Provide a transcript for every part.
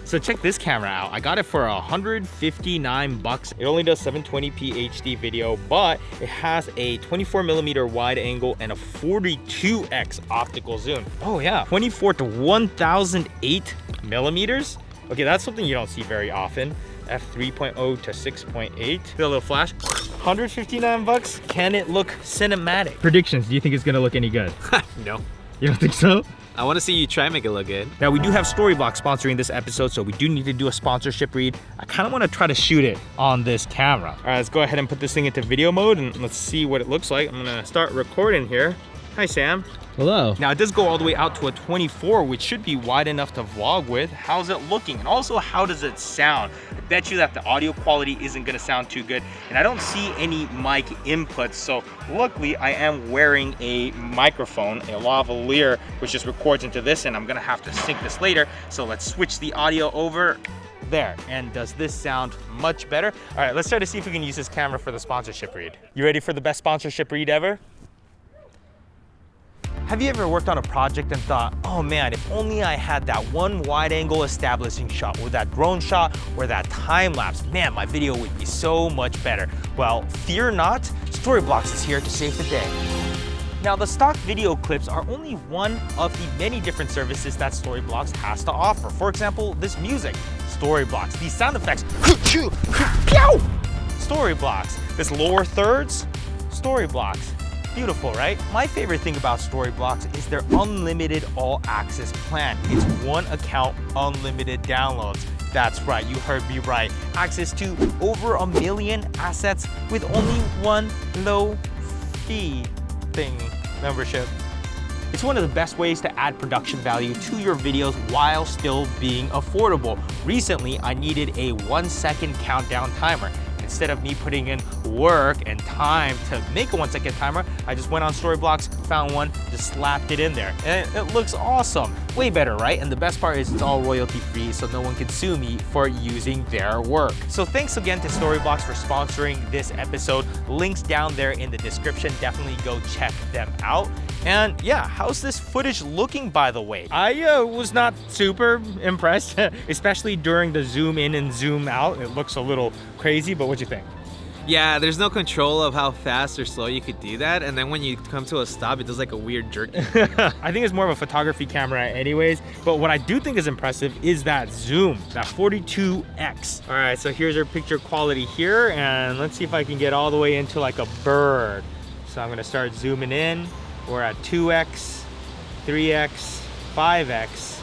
So check this camera out. I got it for $159. It only does 720p HD video, but it has a 24mm wide angle and a 42x optical zoom. Oh yeah, 24 to 1008 millimeters. Okay, that's something you don't see very often. f3.0 to 6.8. A little flash. $159. Can it look cinematic? Predictions, do you think it's gonna look any good? No. You don't think so? I want to see you try and make it look good. Now we do have Storyblocks sponsoring this episode, so we do need to do a sponsorship read. I kind of want to try to shoot it on this camera. All right, let's go ahead and put this thing into video mode and let's see what it looks like. I'm gonna start recording here. Hi, Sam. Hello. Now it does go all the way out to a 24, which should be wide enough to vlog with. How's it looking? And also, how does it sound? I bet you that the audio quality isn't gonna sound too good. And I don't see any mic inputs. So luckily I am wearing a microphone, a lavalier, which just records into this, and I'm gonna have to sync this later. So let's switch the audio over. There. And does this sound much better? All right, let's try to see if we can use this camera for the sponsorship read. You ready for the best sponsorship read ever? Have you ever worked on a project and thought, oh man, if only I had that one wide angle establishing shot or that drone shot or that time lapse, man, my video would be so much better. Well, fear not, Storyblocks is here to save the day. Now, the stock video clips are only one of the many different services that Storyblocks has to offer. For example, this music, Storyblocks. These sound effects, Storyblocks. This lower thirds, Storyblocks. Beautiful, right? My favorite thing about Storyblocks is their unlimited all-access plan. It's one account, unlimited downloads. That's right, you heard me right. Access to over 1 million assets with only one low fee thing membership. It's one of the best ways to add production value to your videos while still being affordable. Recently, I needed a 1-second countdown timer. Instead of me putting in work and time to make a 1-second timer, I just went on Storyblocks, found one, just slapped it in there. And it looks awesome. Way better, right? And the best part is it's all royalty free, so no one can sue me for using their work. So thanks again to Storyblocks for sponsoring this episode. Links down there in the description. Definitely go check them out. And yeah, how's this footage looking, by the way? I was not super impressed, especially during the zoom in and zoom out. It looks a little crazy, but what'd you think? Yeah, there's no control of how fast or slow you could do that. And then when you come to a stop, it does like a weird jerk. I think it's more of a photography camera anyways. But what I do think is impressive is that zoom, that 42x. All right, so here's our picture quality here. And let's see if I can get all the way into like a bird. So I'm gonna start zooming in. We're at 2x, 3x, 5x,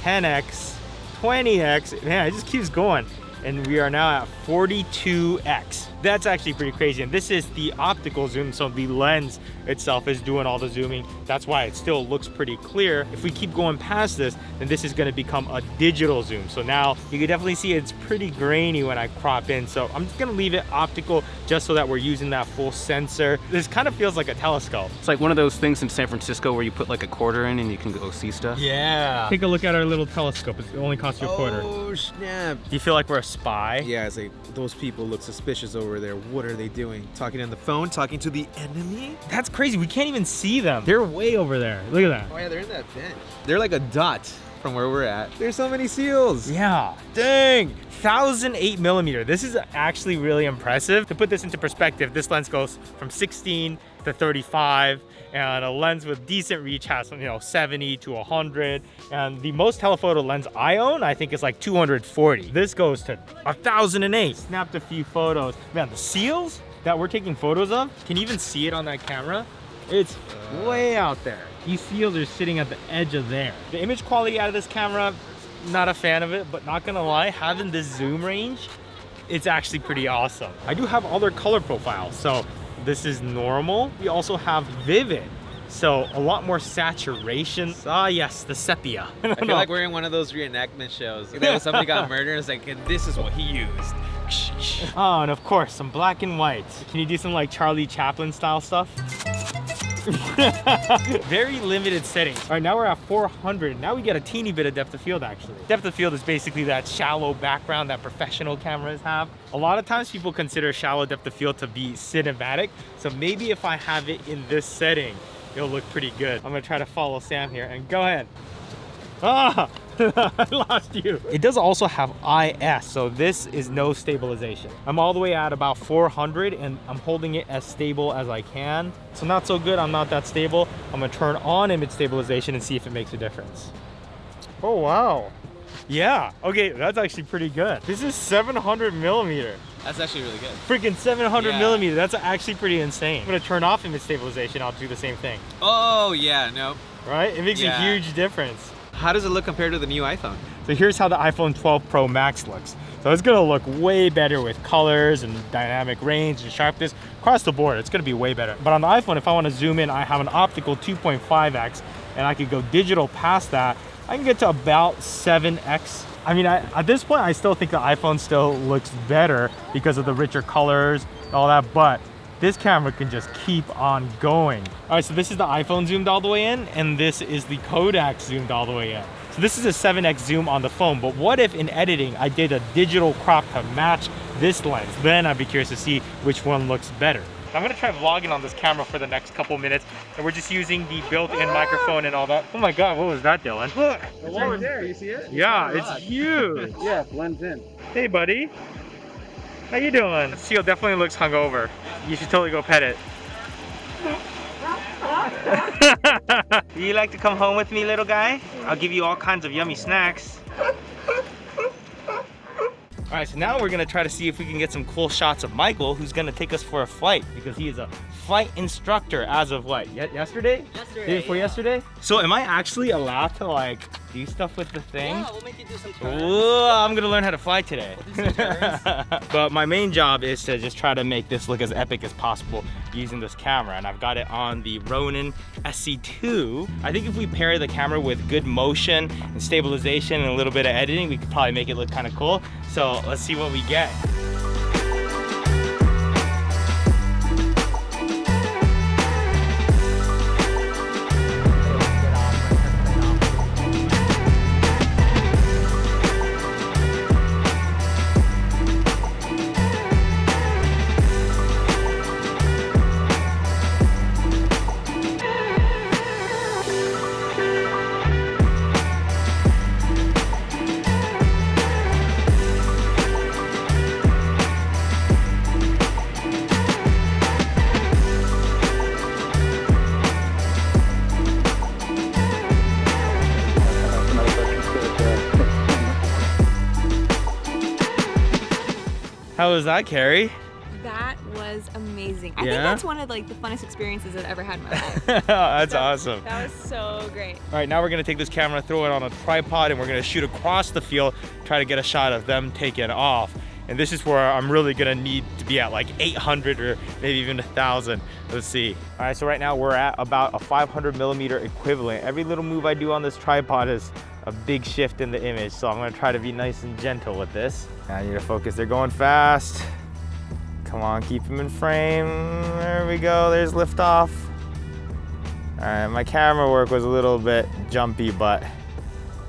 10x, 20x. Man, it just keeps going. And we are now at 42x. That's actually pretty crazy. And this is the optical zoom, so the lens itself is doing all the zooming. That's why it still looks pretty clear. If we keep going past this, then this is gonna become a digital zoom. So now you can definitely see it's pretty grainy when I crop in. So I'm just gonna leave it optical just so that we're using that full sensor. This kind of feels like a telescope. It's like one of those things in San Francisco where you put like a quarter in and you can go see stuff. Yeah. Take a look at our little telescope. It only costs you a quarter. Oh, snap. Do you feel like we're a spy? Yeah, it's like, those people look suspicious over there. What are they doing? Talking on the phone? Talking to the enemy? That's crazy. We can't even see them. They're way over there. Look at that. Oh yeah, they're in that bench. They're like a dot from where we're at. There's so many seals. Yeah. Dang. 1008 millimeter. This is actually really impressive. To put this into perspective, this lens goes from 16 to 35, and a lens with decent reach has, 70 to 100. And the most telephoto lens I own, I think, is like 240. This goes to 1008. Snapped a few photos. Man, the seals that we're taking photos of, can you even see it on that camera? It's way out there. These seals are sitting at the edge of there. The image quality out of this camera, not a fan of it, but not gonna lie, having this zoom range, it's actually pretty awesome. I do have other color profiles, so this is normal. We also have vivid, so a lot more saturation. Ah yes, the sepia. I feel like we're in one of those reenactment shows. Somebody got murdered, it's like, and this is what he used. Oh, and of course, some black and white. Can you do some like Charlie Chaplin style stuff? Very limited settings. All right, now we're at 400. Now we get a teeny bit of depth of field, actually. Depth of field is basically that shallow background that professional cameras have. A lot of times people consider shallow depth of field to be cinematic. So maybe if I have it in this setting, it'll look pretty good. I'm gonna try to follow Sam here, and go ahead. Ah, I lost you. It does also have IS, so this is no stabilization. I'm all the way at about 400 and I'm holding it as stable as I can. So not so good, I'm not that stable. I'm gonna turn on image stabilization and see if it makes a difference. Oh, wow. Yeah, okay, that's actually pretty good. This is 700 millimeter. That's actually really good. Freaking 700 Yeah. millimeter, that's actually pretty insane. I'm gonna turn off image stabilization, I'll do the same thing. Oh yeah, no. Right? It makes a Yeah. huge difference. How does it look compared to the new iPhone? So here's how the iPhone 12 Pro Max looks. So it's gonna look way better with colors and dynamic range and sharpness. Across the board, it's gonna be way better. But on the iPhone, if I wanna zoom in, I have an optical 2.5x and I could go digital past that. I can get to about 7x. I mean, at this point, I still think the iPhone still looks better because of the richer colors and all that, but this camera can just keep on going. All right, so this is the iPhone zoomed all the way in, and this is the Kodak zoomed all the way in. So this is a 7x zoom on the phone, but what if in editing, I did a digital crop to match this lens? Then I'd be curious to see which one looks better. I'm gonna try vlogging on this camera for the next couple minutes, and we're just using the built-in microphone and all that. Oh my God, what was that, Dylan? Look, It's right there, you see it? yeah, it's huge. Yeah, it blends in. Hey, buddy. How you doing? Seal definitely looks hungover. You should totally go pet it. Do you like to come home with me, little guy? I'll give you all kinds of yummy snacks. All right, so now we're gonna try to see if we can get some cool shots of Michael, who's gonna take us for a flight because he is a flight instructor as of what, yesterday? Yesterday, Day before yeah. yesterday? So am I actually allowed to like do stuff with the thing? Yeah, we'll make you do some turns. Ooh, I'm gonna learn how to fly today. Do some turns. But my main job is to just try to make this look as epic as possible using this camera, and I've got it on the Ronin SC2. I think if we pair the camera with good motion and stabilization and a little bit of editing, we could probably make it look kind of cool. So let's see what we get. How was that, Carrie? That was amazing. I Yeah? think that's one of like the funnest experiences I've ever had in my life. That's So, awesome. That was so great. All right, now we're gonna take this camera, throw it on a tripod, and we're gonna shoot across the field, try to get a shot of them taking off. And this is where I'm really gonna need to be at like 800 or maybe even 1,000. Let's see. All right, so right now we're at about a 500 millimeter equivalent. Every little move I do on this tripod is a big shift in the image, so I'm gonna try to be nice and gentle with this. I need to focus, they're going fast. Come on, keep them in frame. There we go, there's liftoff. All right, my camera work was a little bit jumpy, but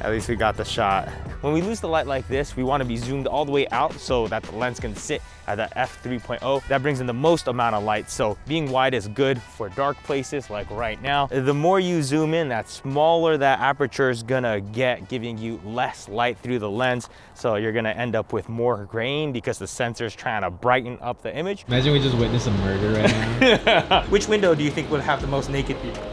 at least we got the shot. When we lose the light like this, we want to be zoomed all the way out so that the lens can sit at the f3.0. That brings in the most amount of light. So being wide is good for dark places like right now. The more you zoom in, that smaller that aperture is gonna get, giving you less light through the lens. So you're gonna end up with more grain because the sensor's trying to brighten up the image. Imagine we just witnessed a murder right now. Which window do you think would have the most naked people?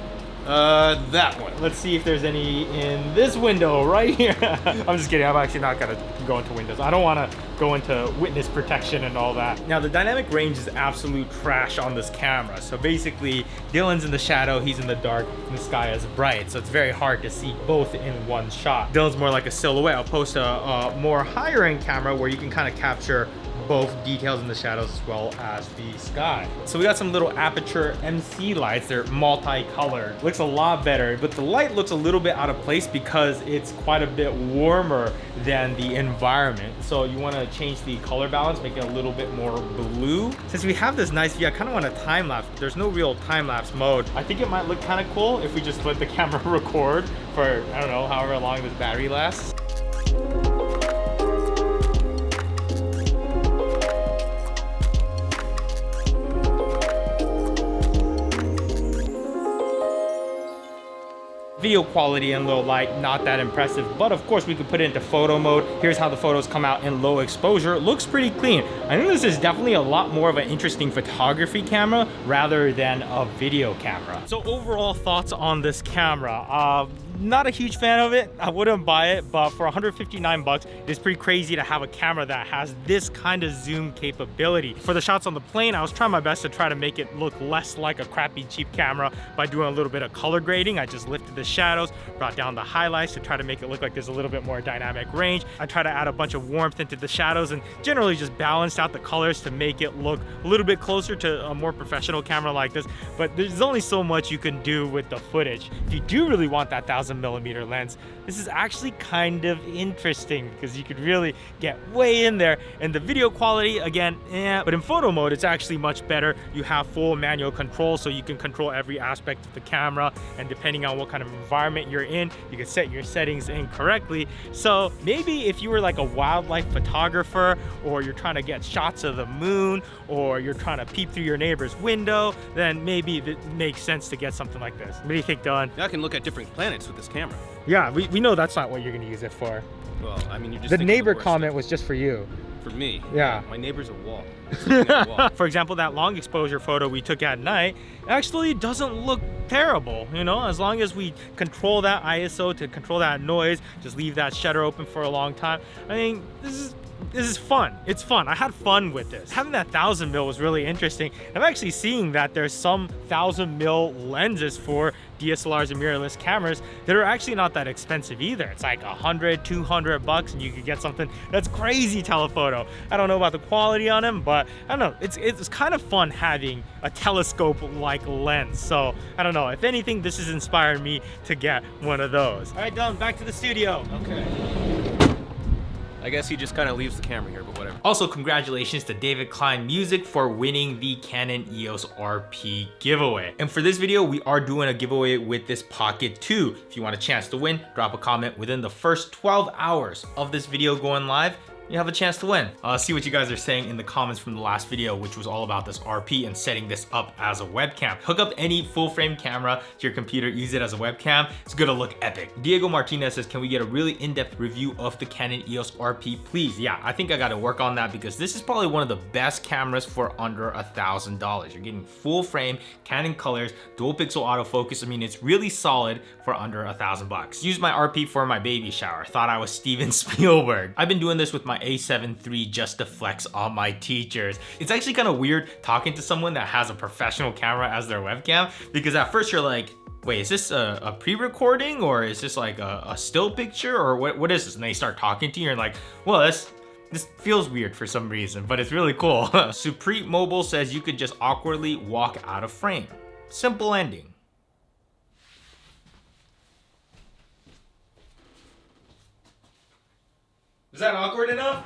That one. Let's see if there's any in this window right here. I'm just kidding. I'm actually not gonna go into windows. I don't want to go into witness protection and all that. Now the dynamic range is absolute trash on this camera. So basically, Dylan's in the shadow, he's in the dark, and the sky is bright. So it's very hard to see both in one shot. Dylan's more like a silhouette. I'll post a more higher end camera where you can kind of capture both details in the shadows as well as the sky. So we got some little aperture MC lights. They're multicolored. Looks a lot better, but the light looks a little bit out of place because it's quite a bit warmer than the environment. So you want to change the color balance, make it a little bit more blue. Since we have this nice view, I kind of want a time lapse. There's no real time lapse mode. I think it might look kind of cool if we just let the camera record for, I don't know, however long this battery lasts. Video quality in low light, not that impressive, but of course we could put it into photo mode. Here's how the photos come out in low exposure. It looks pretty clean. I think this is definitely a lot more of an interesting photography camera rather than a video camera. So overall thoughts on this camera. Not a huge fan of it. I wouldn't buy it, but for 159 bucks, it's pretty crazy to have a camera that has this kind of zoom capability. For the shots on the plane, I was trying my best to try to make it look less like a crappy cheap camera by doing a little bit of color grading. I just lifted the shadows, brought down the highlights to try to make it look like there's a little bit more dynamic range. I try to add a bunch of warmth into the shadows and generally just balanced out the colors to make it look a little bit closer to a more professional camera like this. But there's only so much you can do with the footage. If you do really want that 1000mm lens, this is actually kind of interesting because you could really get way in there. And the video quality, again, but in photo mode, it's actually much better. You have full manual control, so you can control every aspect of the camera, and depending on what kind of environment you're in, you can set your settings incorrectly. So maybe if you were like a wildlife photographer, or you're trying to get shots of the moon, or you're trying to peep through your neighbor's window, then maybe it makes sense to get something like this. What do you think, Dylan? Now I can look at different planets with this camera. Yeah, we know that's not what you're gonna use it for. Well, I mean, you're just The thinking neighbor worst comment was just for you. for me. Yeah. My neighbor's a wall. Just looking at a wall. For example, that long exposure photo we took at night actually doesn't look terrible, you know, as long as we control that ISO to control that noise, just leave that shutter open for a long time. I mean, this is fun. It's fun. I had fun with this. Having that 1000mm was really interesting. I'm actually seeing that there's some 1000mm lenses for DSLRs and mirrorless cameras that are actually not that expensive either. It's like 100, 200 bucks and you could get something that's crazy telephoto. I don't know about the quality on them, but I don't know. It's kind of fun having a telescope-like lens. So I don't know. If anything, this has inspired me to get one of those. All right, Dylan, back to the studio. Okay. I guess he just kind of leaves the camera here, but whatever. Also, congratulations to David Klein Music for winning the Canon EOS RP giveaway. And for this video, we are doing a giveaway with this Pocket 2. If you want a chance to win, drop a comment within the first 12 hours of this video going live. You have a chance to win. See what you guys are saying in the comments from the last video, which was all about this RP and setting this up as a webcam. Hook up any full frame camera to your computer, use it as a webcam. It's gonna look epic. Diego Martinez says, can we get a really in-depth review of the Canon EOS RP, please? Yeah, I think I gotta work on that because this is probably one of the best cameras for under $1,000. You're getting full frame, Canon colors, dual pixel autofocus. I mean, it's really solid for under $1,000. Used my RP for my baby shower. Thought I was Steven Spielberg. I've been doing this with my A7 III just to flex on my teachers. It's actually kind of weird talking to someone that has a professional camera as their webcam, because at first you're like, wait, is this a pre-recording or is this like a still picture or what is this? And they start talking to you and you're like, well, this feels weird for some reason, but it's really cool. Supreme Mobile says you could just awkwardly walk out of frame. Simple ending. Is that awkward enough?